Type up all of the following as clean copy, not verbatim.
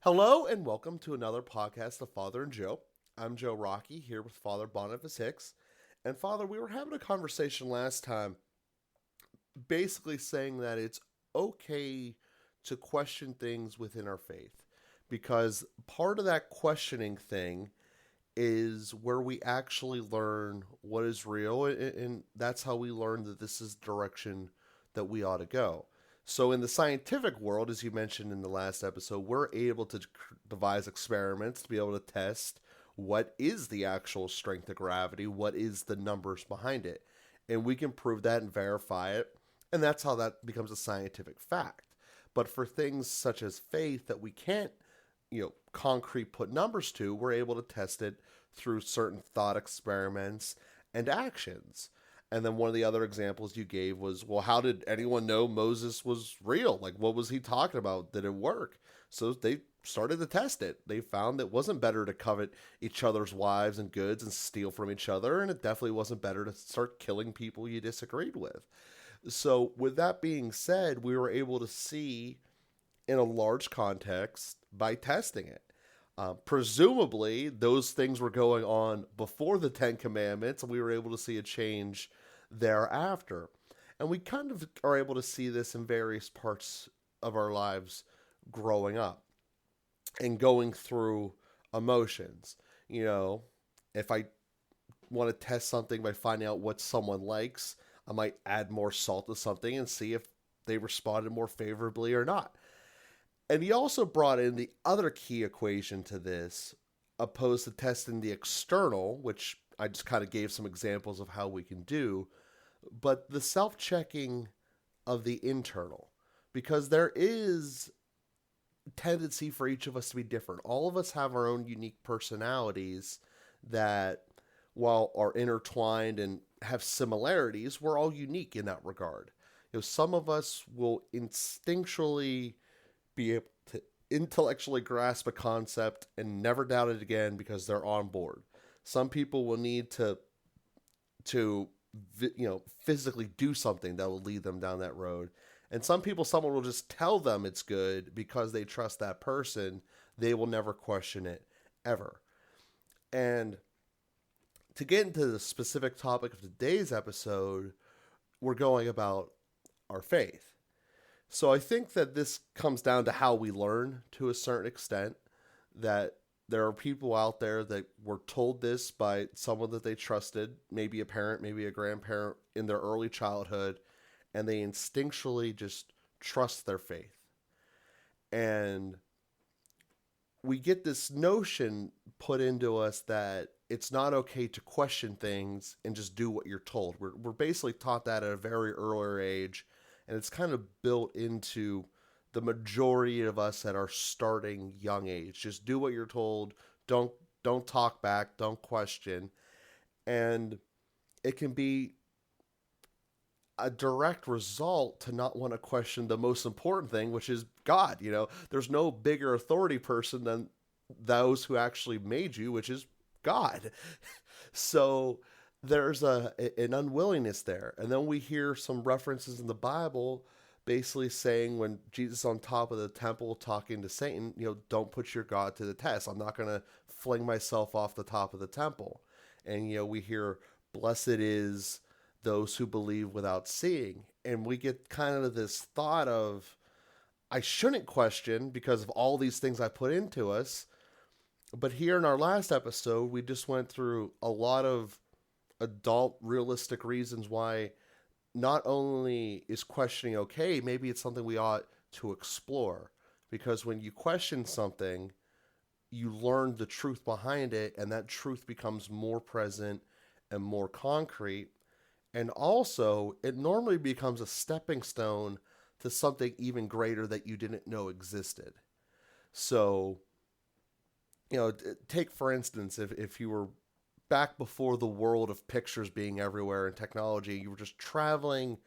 Hello and welcome to another podcast of Father and Joe. I'm Joe Rocky here with Father Boniface Hicks. And Father, we were having a conversation last time basically saying that it's okay to question things within our faith because part of that questioning thing is where we actually learn what is real, and that's how we learn that this is the direction that we ought to go. So, in the scientific world, as you mentioned in the last episode, we're able to devise experiments to be able to test what is the actual strength of gravity, what is the numbers behind it. And we can prove that and verify it. And that's how that becomes a scientific fact. But for things such as faith that we can't, concrete put numbers to, we're able to test it through certain thought experiments and actions. And then one of the other examples you gave was, well, how did anyone know Moses was real? Like, what was he talking about? Did it work? So they started to test it. They found that it wasn't better to covet each other's wives and goods and steal from each other. And it definitely wasn't better to start killing people you disagreed with. So, with that being said, we were able to see in a large context by testing it. Presumably, those things were going on before the Ten Commandments, and we were able to see a change thereafter. And we kind of are able to see this in various parts of our lives growing up and going through emotions. If I want to test something by finding out what someone likes, I might add more salt to something and see if they responded more favorably or not. And he also brought in the other key equation to this, opposed to testing the external, which I just kind of gave some examples of how we can do, but the self-checking of the internal. Because there is tendency for each of us to be different. All of us have our own unique personalities that, while are intertwined and have similarities, we're all unique in that regard. Some of us will instinctually be able to intellectually grasp a concept and never doubt it again because they're on board. Some people will need to physically do something that will lead them down that road. And some people, someone will just tell them it's good because they trust that person. They will never question it ever. And to get into the specific topic of today's episode, we're going about our faith. So I think that this comes down to how we learn to a certain extent, that there are people out there that were told this by someone that they trusted, maybe a parent, maybe a grandparent in their early childhood, and they instinctually just trust their faith. And we get this notion put into us that it's not okay to question things and just do what you're told. We're basically taught that at a very earlier age, and it's kind of built into the majority of us at our starting young age. Just do what you're told. Don't talk back. Don't question. And it can be a direct result to not want to question the most important thing, which is God. There's no bigger authority person than those who actually made you, which is God. So there's an unwillingness there. And then we hear some references in the Bible basically saying, when Jesus is on top of the temple talking to Satan, don't put your God to the test. I'm not going to fling myself off the top of the temple. And, we hear, blessed is those who believe without seeing. And we get kind of this thought of, I shouldn't question because of all these things I put into us. But here in our last episode, we just went through a lot of adult, realistic reasons why not only is questioning okay, maybe it's something we ought to explore. Because when you question something, you learn the truth behind it, and that truth becomes more present and more concrete. And also, it normally becomes a stepping stone to something even greater that you didn't know existed. So, take for instance, if you were back before the world of pictures being everywhere and technology, you were just traveling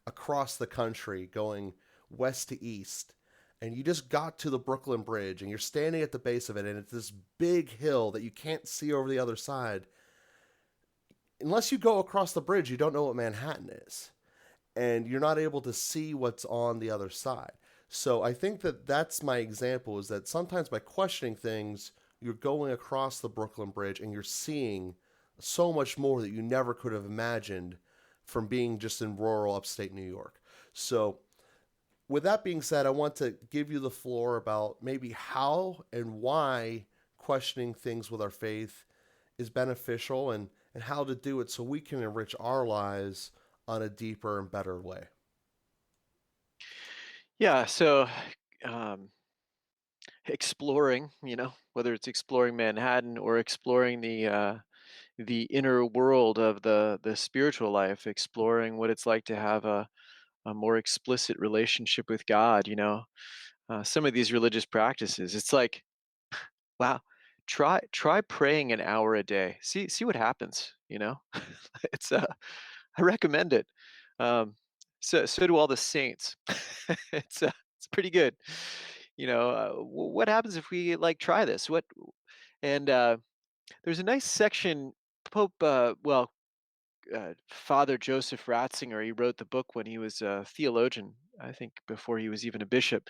across the country, going west to east, and you just got to the Brooklyn Bridge, and you're standing at the base of it, and it's this big hill that you can't see over the other side. Unless you go across the bridge, you don't know what Manhattan is, and you're not able to see what's on the other side. So I think that that's my example, is that sometimes by questioning things, you're going across the Brooklyn Bridge and you're seeing so much more that you never could have imagined from being just in rural upstate New York. So with that being said, I want to give you the floor about maybe how and why questioning things with our faith is beneficial, and how to do it so we can enrich our lives on a deeper and better way. Yeah, so um, exploring, whether it's exploring Manhattan or exploring the inner world of the spiritual life, exploring what it's like to have a more explicit relationship with God. Some of these religious practices, it's like, wow, try praying an hour a day. See what happens. It's I recommend it. Um, so do all the saints. It's pretty good. What happens if we like try this? What and There's a nice section. Pope, Father Joseph Ratzinger. He wrote the book when he was a theologian. I think before he was even a bishop.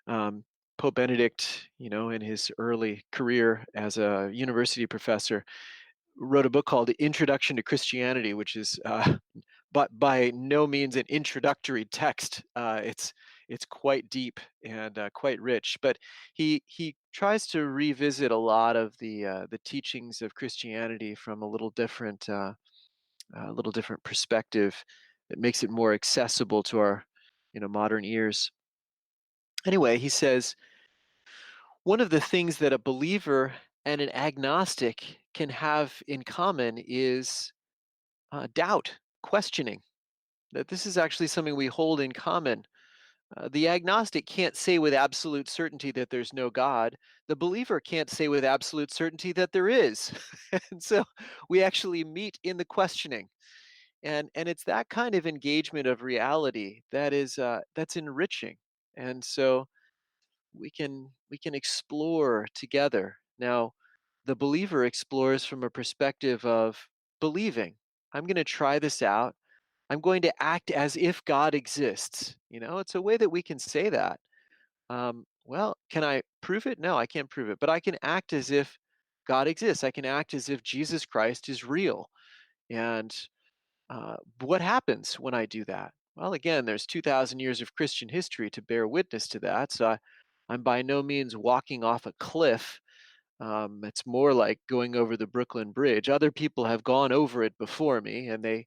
Um, Pope Benedict, in his early career as a university professor, wrote a book called Introduction to Christianity, which is but by no means an introductory text. It's quite deep and quite rich, but he tries to revisit a lot of the teachings of Christianity from a little different perspective that makes it more accessible to our modern ears. Anyway, he says one of the things that a believer and an agnostic can have in common is doubt, questioning. That this is actually something we hold in common. The agnostic can't say with absolute certainty that there's no God. The believer can't say with absolute certainty that there is. And so we actually meet in the questioning. And it's that kind of engagement of reality that's enriching. And so we can explore together. Now, the believer explores from a perspective of believing. I'm going to try this out. I'm going to act as if God exists. It's a way that we can say that. Well, can I prove it? No, I can't prove it, but I can act as if God exists. I can act as if Jesus Christ is real. And what happens when I do that? Well, again, there's 2,000 years of Christian history to bear witness to that. So I'm by no means walking off a cliff. It's more like going over the Brooklyn Bridge. Other people have gone over it before me, and they,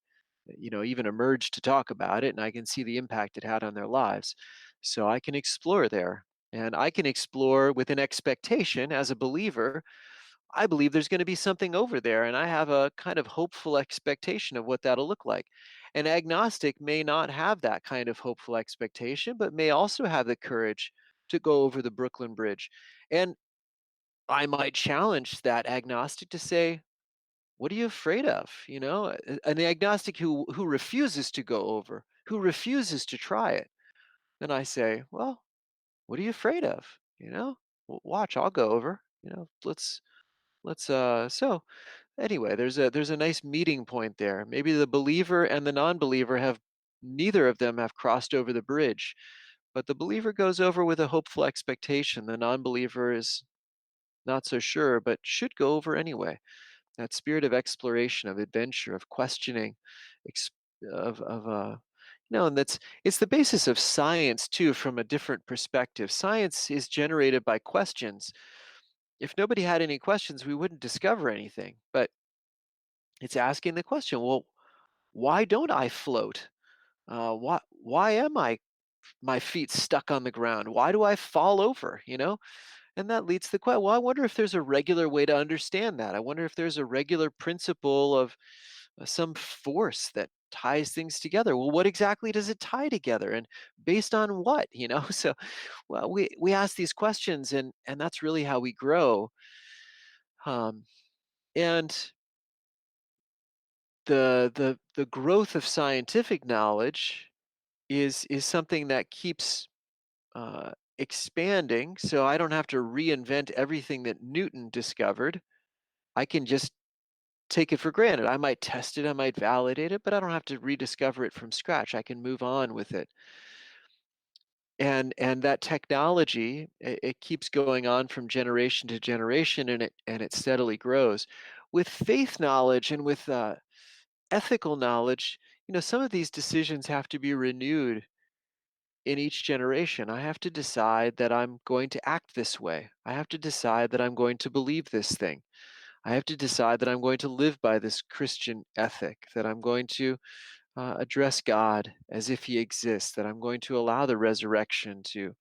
even emerged to talk about it, and I can see the impact it had on their lives. So I can explore there, and I can explore with an expectation as a believer. I believe there's going to be something over there, and I have a kind of hopeful expectation of what that'll look like. An agnostic may not have that kind of hopeful expectation, but may also have the courage to go over the Brooklyn Bridge. And I might challenge that agnostic to say, "What are you afraid of?" An agnostic who refuses to go over, who refuses to try it. Then I say, "Well, what are you afraid of?" Watch, I'll go over. Let's so Anyway, there's a nice meeting point there. Maybe the believer and the non-believer have neither of them have crossed over the bridge, but the believer goes over with a hopeful expectation. The non-believer is not so sure, but should go over anyway. That spirit of exploration, of adventure, of questioning, ex- and it's the basis of science too, from a different perspective. Science is generated by questions. If nobody had any questions, we wouldn't discover anything. But it's asking the question, well, why don't I float? Why am I my feet stuck on the ground? Why do I fall over? And that leads to the question. Well, I wonder if there's a regular way to understand that. I wonder if there's a regular principle of some force that ties things together. Well, what exactly does it tie together, and based on what? So, well, we ask these questions, and that's really how we grow. Um, and the growth of scientific knowledge is something that keeps expanding. So I don't have to reinvent everything that Newton discovered. I can just take it for granted. I might test it, I might validate it, but I don't have to rediscover it from scratch. I can move on with it. and that technology, it keeps going on from generation to generation, and it steadily grows. With faith knowledge and with ethical knowledge, some of these decisions have to be renewed in each generation. I have to decide that I'm going to act this way. I have to decide that I'm going to believe this thing. I have to decide that I'm going to live by this Christian ethic, that I'm going to address God as if He exists, that I'm going to allow the resurrection to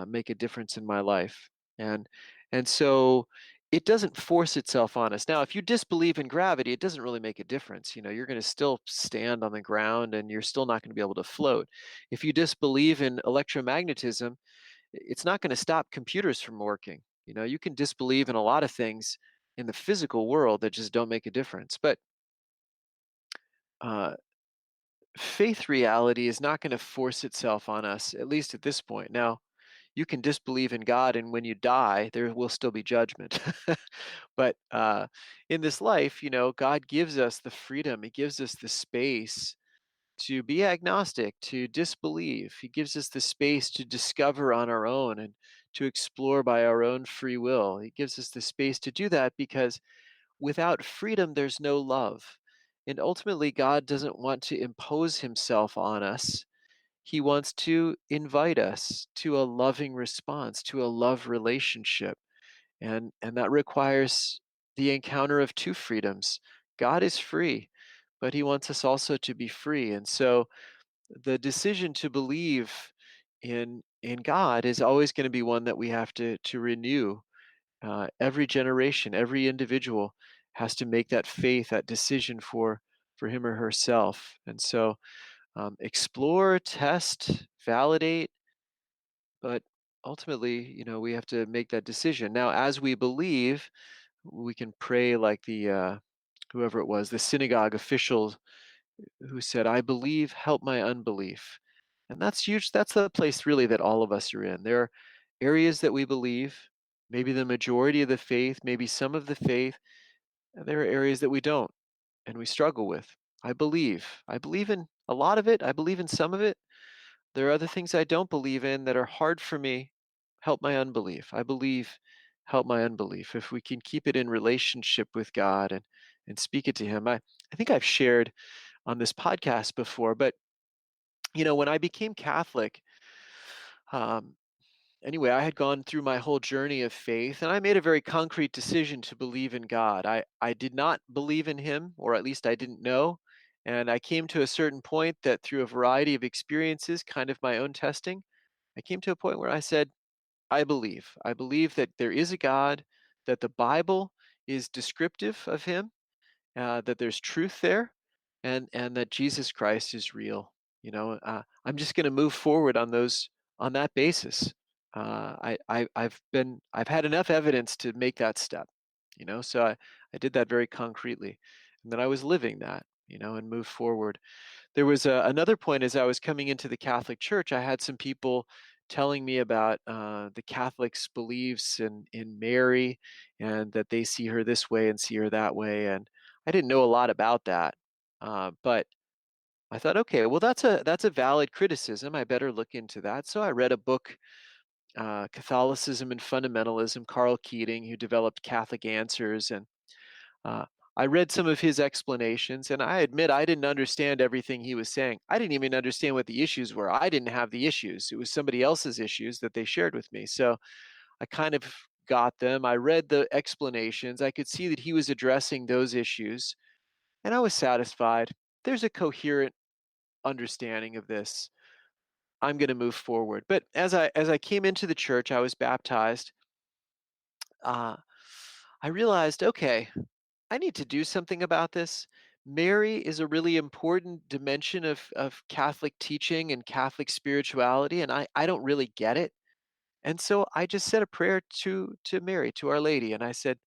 make a difference in my life. And and so it doesn't force itself on us. Now, if you disbelieve in gravity, it doesn't really make a difference. You're going to still stand on the ground and you're still not going to be able to float. If you disbelieve in electromagnetism, it's not going to stop computers from working. You can disbelieve in a lot of things in the physical world that just don't make a difference. But uh, faith reality is not going to force itself on us, at least at this point. Now, you can disbelieve in God, and when you die, there will still be judgment. But in this life, God gives us the freedom, He gives us the space to be agnostic, to disbelieve. He gives us the space to discover on our own and to explore by our own free will. He gives us the space to do that because without freedom, there's no love. And ultimately, God doesn't want to impose Himself on us. He wants to invite us to a loving response, to a love relationship. And that requires the encounter of two freedoms. God is free, but He wants us also to be free. And so the decision to believe in God is always going to be one that we have to renew. Every generation, every individual has to make that faith, that decision for him or herself. And so explore, test, validate, but ultimately, we have to make that decision. Now, as we believe, we can pray like the whoever it was, the synagogue official who said, "I believe, help my unbelief." And that's huge. That's the place really that all of us are in. There are areas that we believe, maybe the majority of the faith, maybe some of the faith, and there are areas that we don't and we struggle with. I believe. I believe in a lot of it. I believe in some of it. There are other things I don't believe in that are hard for me. Help my unbelief. I believe, help my unbelief. If we can keep it in relationship with God and speak it to Him. I think I've shared on this podcast before, but when I became Catholic, um, anyway, I had gone through my whole journey of faith and I made a very concrete decision to believe in God. I did not believe in Him, or at least I didn't know. And I came to a certain point that through a variety of experiences, kind of my own testing, I came to a point where I said, I believe. I believe that there is a God, that the Bible is descriptive of Him, that there's truth there, and that Jesus Christ is real. I'm just going to move forward on that basis. I've had enough evidence to make that step. So I did that very concretely, and then I was living that. And moved forward. There was another point as I was coming into the Catholic Church. I had some people telling me about the Catholics' beliefs in Mary, and that they see her this way and see her that way. And I didn't know a lot about that, but I thought, okay, well, that's a valid criticism. I better look into that. So I read a book, Catholicism and Fundamentalism, Carl Keating, who developed Catholic Answers, and uh, I read some of his explanations, and I admit I didn't understand everything he was saying. I didn't even understand what the issues were. I didn't have the issues. It was somebody else's issues that they shared with me. So I kind of got them. I read the explanations. I could see that he was addressing those issues, and I was satisfied. There's a coherent understanding of this. I'm going to move forward. But as I came into the church, I was baptized. Uh, I realized, okay, I need to do something about this. Mary is a really important dimension of Catholic teaching and Catholic spirituality, and I don't really get it. And so I just said a prayer to Mary, to Our Lady, and I said,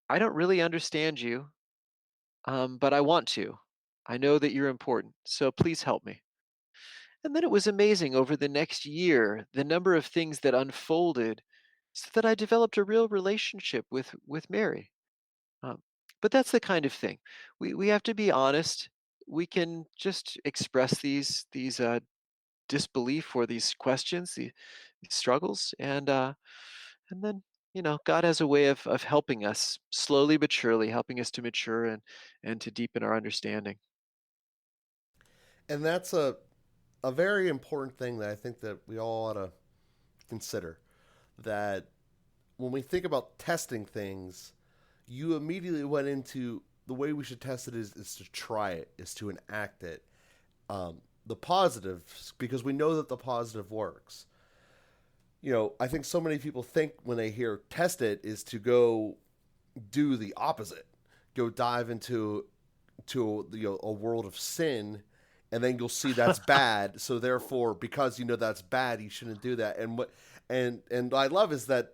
I don't really understand you, but I want to. I know that you're important, so please help me. And then it was amazing over the next year, the number of things that unfolded so that I developed a real relationship with Mary. Um, but that's the kind of thing. We have to be honest. We can just express these disbelief for these questions, these struggles, and then God has a way of helping us slowly but surely, helping us to mature and to deepen our understanding. And that's a very important thing that I think that we all ought to consider. That when we think about testing things, you immediately went into the way we should test it is to try it, is to enact it. The positives, because we know that the positive works. I think so many people think when they hear test it is to go do the opposite, go dive into a world of sin, and then you'll see that's bad. So therefore, because you know that's bad, you shouldn't do that. And I love is that,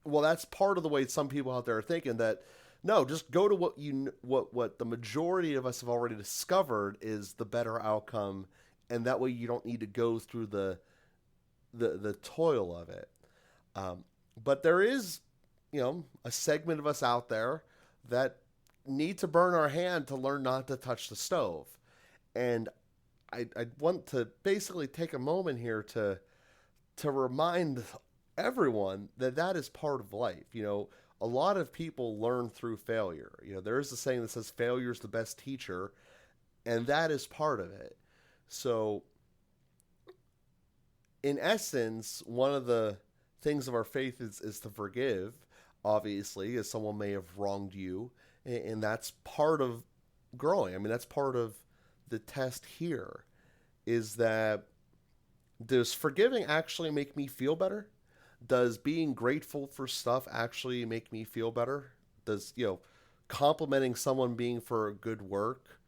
well, that's part of the way some people out there are thinking that no, just go to what the majority of us have already discovered is the better outcome, and that way you don't need to go through the toil of it. But there is, a segment of us out there that need to burn our hand to learn not to touch the stove. And I want to basically take a moment here to remind everyone that that is part of life. A lot of people learn through failure. There is a saying that says failure is the best teacher, and that is part of it. So, in essence, one of the things of our faith is to forgive, obviously, as someone may have wronged you. And that's part of growing. I mean, that's part of the test here is that does forgiving actually make me feel better? Does being grateful for stuff actually make me feel better? Does, complimenting someone being for good work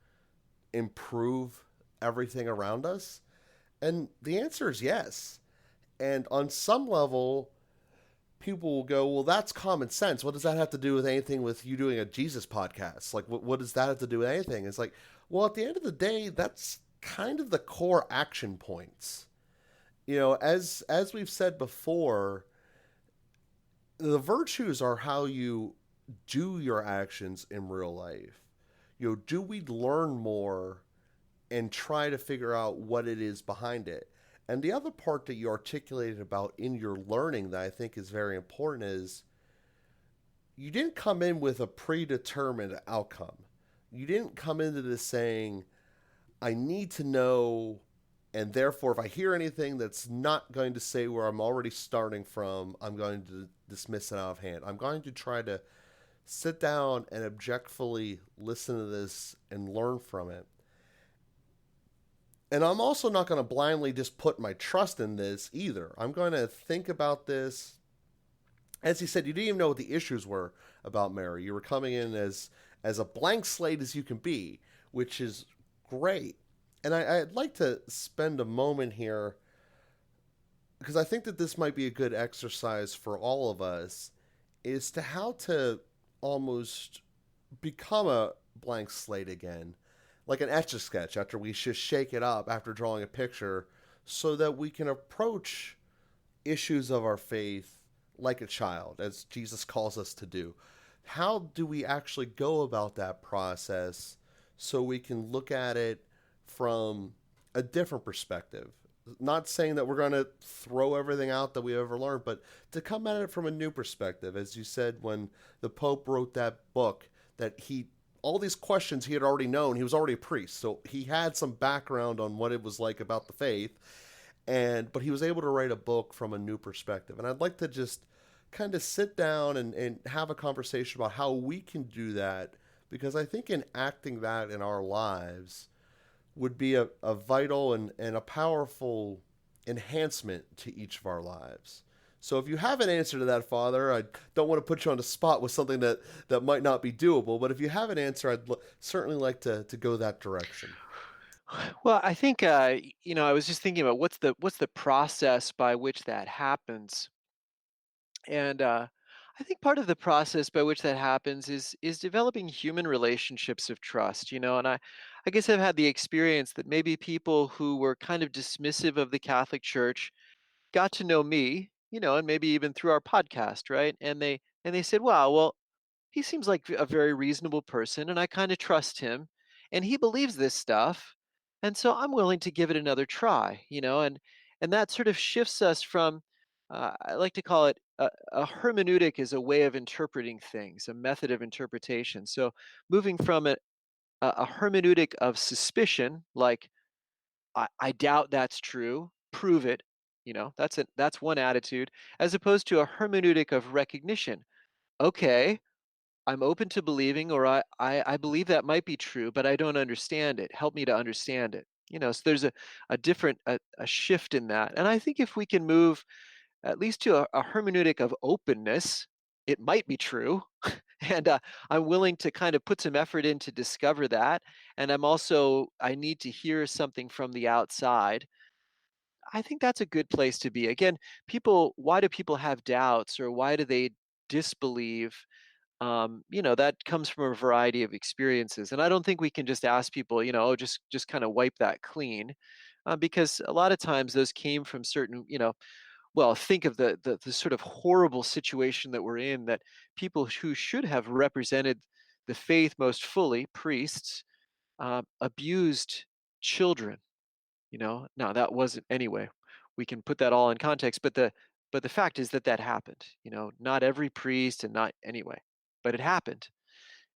improve everything around us? And the answer is yes. And on some level, people will go, well, that's common sense. What does that have to do with anything with you doing a Jesus podcast? Like, what does that have to do with anything? It's like, well, at the end of the day, that's kind of the core action points. As we've said before, the virtues are how you do your actions in real life. Do we learn more and try to figure out what it is behind it? And the other part that you articulated about in your learning that I think is very important is you didn't come in with a predetermined outcome. You didn't come into this saying, I need to know, and therefore, if I hear anything that's not going to say where I'm already starting from, I'm going to dismiss it out of hand. I'm going to try to sit down and objectively listen to this and learn from it. And I'm also not going to blindly just put my trust in this either. I'm going to think about this. As he said, you didn't even know what the issues were about Mary. You were coming in as a blank slate as you can be, which is great. And I'd like to spend a moment here because I think that this might be a good exercise for all of us is to how to almost become a blank slate again, like an etch a sketch after we just shake it up after drawing a picture so that we can approach issues of our faith like a child, as Jesus calls us to do. How do we actually go about that process so we can look at it from a different perspective? Not saying that we're going to throw everything out that we ever learned, but to come at it from a new perspective. As you said, when the Pope wrote that book, that all these questions he had already known. He was already a priest, so he had some background on what it was like about the faith, but he was able to write a book from a new perspective. And I'd like to just kind of sit down and have a conversation about how we can do that, because I think enacting that in our lives would be a vital and a powerful enhancement to each of our lives. So if you have an answer to that, Father, I don't want to put you on the spot with something that might not be doable, but if you have an answer, I'd certainly like to go that direction. Well, I think I was just thinking about what's the process by which that happens, and I think part of the process by which that happens is developing human relationships of trust. And I guess I've had the experience that maybe people who were kind of dismissive of the Catholic Church got to know me, and maybe even through our podcast, right? And they said, "Wow, well, he seems like a very reasonable person, and I kind of trust him, and he believes this stuff." and so I'm willing to give it another try, and that sort of shifts us from, I like to call it a hermeneutic is a way of interpreting things, a method of interpretation. So moving from a hermeneutic of suspicion, like I doubt that's true, prove it, that's one attitude, as opposed to a hermeneutic of recognition. Okay, I'm open to believing, or I believe that might be true, but I don't understand it. Help me to understand it. So there's a different a shift in that. And I think if we can move at least to a hermeneutic of openness, it might be true. And I'm willing to kind of put some effort in to discover that. And I need to hear something from the outside. I think that's a good place to be. Again, why do people have doubts, or why do they disbelieve? That comes from a variety of experiences, and I don't think we can just ask people, oh, just kind of wipe that clean, because a lot of times those came from certain, well, think of the sort of horrible situation that we're in, that people who should have represented the faith most fully, priests, abused children. Now that wasn't, anyway, we can put that all in context, but the fact is that that happened. Not every priest, and not, anyway, but it happened.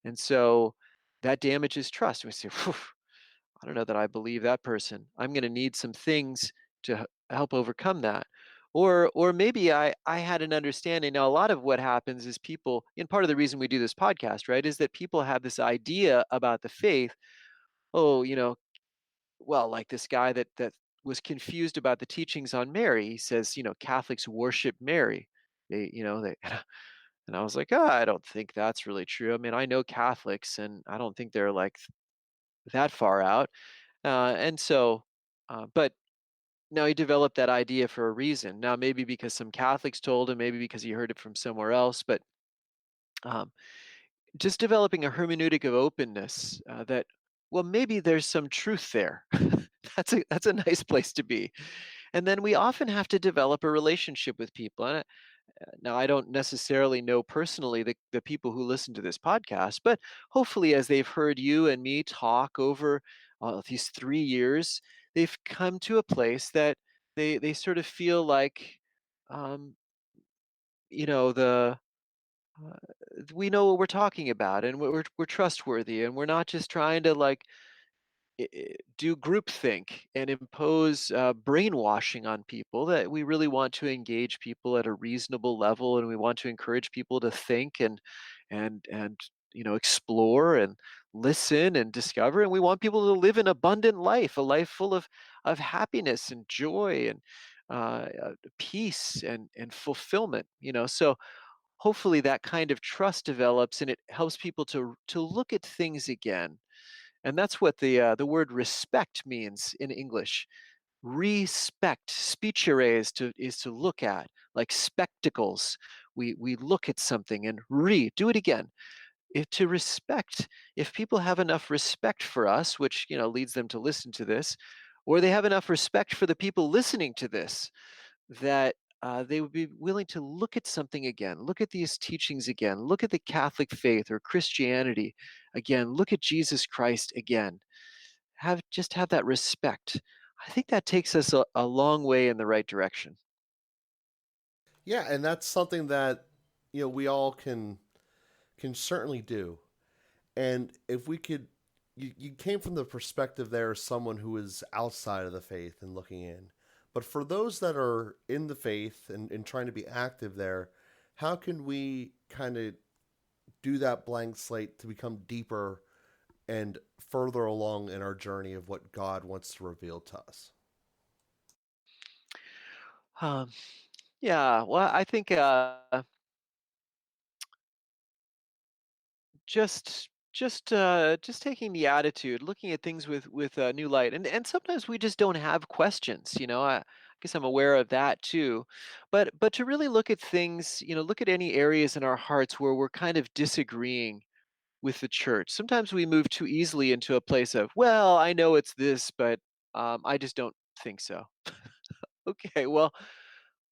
And so that damages trust. We say, "Phew, I don't know that I believe that person. I'm going to need some things to help overcome that." Or maybe I had an understanding. Now, a lot of what happens is people, and part of the reason we do this podcast, right, is that people have this idea about the faith. Oh, well, like this guy that was confused about the teachings on Mary. He says, Catholics worship Mary. They and I was like, "Oh, I don't think that's really true. I mean, I know Catholics, and I don't think they're like that far out." And so, but now he developed that idea for a reason. Now, maybe because some Catholics told him, maybe because he heard it from somewhere else, but um, just developing a hermeneutic of openness, that, well, maybe there's some truth there. That's a nice place to be. And then we often have to develop a relationship with people. And now, I don't necessarily know personally the people who listen to this podcast, but hopefully, as they've heard you and me talk over these 3 years, they've come to a place that they sort of feel like, um, the uh, we know what we're talking about, and we're trustworthy, and we're not just trying to, like, do groupthink and impose brainwashing on people. That we really want to engage people at a reasonable level, and we want to encourage people to think and explore and listen and discover, and we want people to live an abundant life, a life full of happiness and joy and peace and fulfillment. So hopefully that kind of trust develops, and it helps people to look at things again. And that's what the word respect means in English. Respect, spicere, is to look at, like spectacles. We look at something, and do it again. To respect, if people have enough respect for us, which leads them to listen to this, or they have enough respect for the people listening to this, that they would be willing to look at something again, look at these teachings again, look at the Catholic faith or Christianity again, look at Jesus Christ again. Have that respect. I think that takes us a long way in the right direction. Yeah, and that's something that we all can certainly do. And if we could, you came from the perspective there as someone who is outside of the faith and looking in. But for those that are in the faith and trying to be active there, how can we kind of do that blank slate to become deeper and further along in our journey of what God wants to reveal to us? Um, yeah, well, I think just taking the attitude, looking at things with a new light, and sometimes we just don't have questions. I guess I'm aware of that too, but to really look at things, look at any areas in our hearts where we're kind of disagreeing with the church. Sometimes we move too easily into a place of, well, I know it's this, but I just don't think so. Okay, well,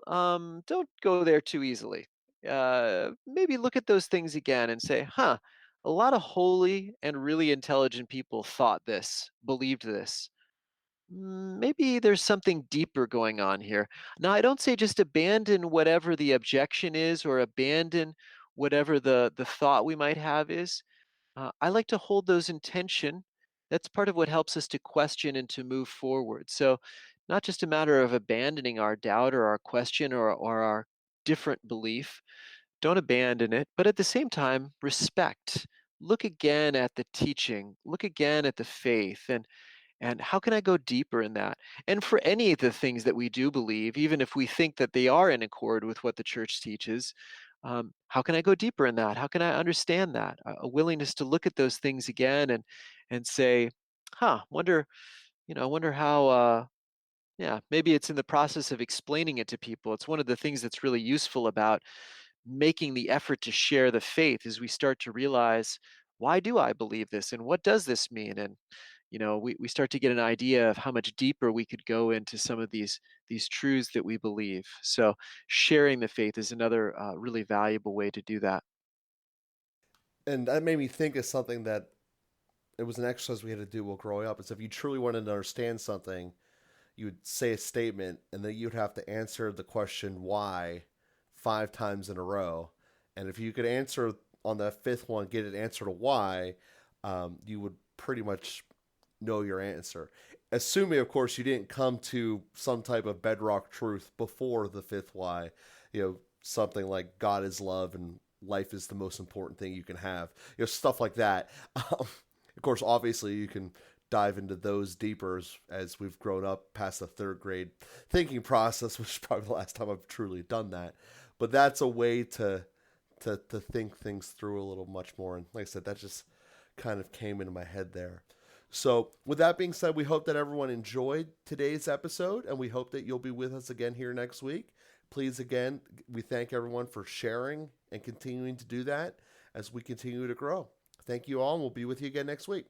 don't go there too easily. Maybe look at those things again and say, huh, a lot of holy and really intelligent people thought this, believed this. Maybe there's something deeper going on here. Now, I don't say just abandon whatever the objection is or abandon whatever the thought we might have is. I like to hold those in tension. That's part of what helps us to question and to move forward. So, not just a matter of abandoning our doubt or our question or our different belief. Don't abandon it, but at the same time, respect. Look again at the teaching, look again at the faith, and how can I go deeper in that? And for any of the things that we do believe, even if we think that they are in accord with what the church teaches, how can I go deeper in that? How can I understand that? A willingness to look at those things again and say, "Huh, wonder, I wonder how." Yeah, maybe it's in the process of explaining it to people. It's one of the things that's really useful about making the effort to share the faith as we start to realize, why do I believe this and what does this mean? And we start to get an idea of how much deeper we could go into some of these truths that we believe. So sharing the faith is another really valuable way to do that. And that made me think of something that it was an exercise we had to do while growing up. Is if you truly wanted to understand something, you would say a statement, and then you'd have to answer the question why 5 times in a row. And if you could answer on that fifth one, get an answer to why, you would pretty much know your answer. Assuming, of course, you didn't come to some type of bedrock truth before the fifth why, something like God is love and life is the most important thing you can have, stuff like that. Of course, obviously, you can dive into those deeper as we've grown up past the third grade thinking process, which is probably the last time I've truly done that. But that's a way to think things through a little much more. And like I said, that just kind of came into my head there. So, with that being said, we hope that everyone enjoyed today's episode, and we hope that you'll be with us again here next week. Please, again, we thank everyone for sharing and continuing to do that as we continue to grow. Thank you all, and we'll be with you again next week.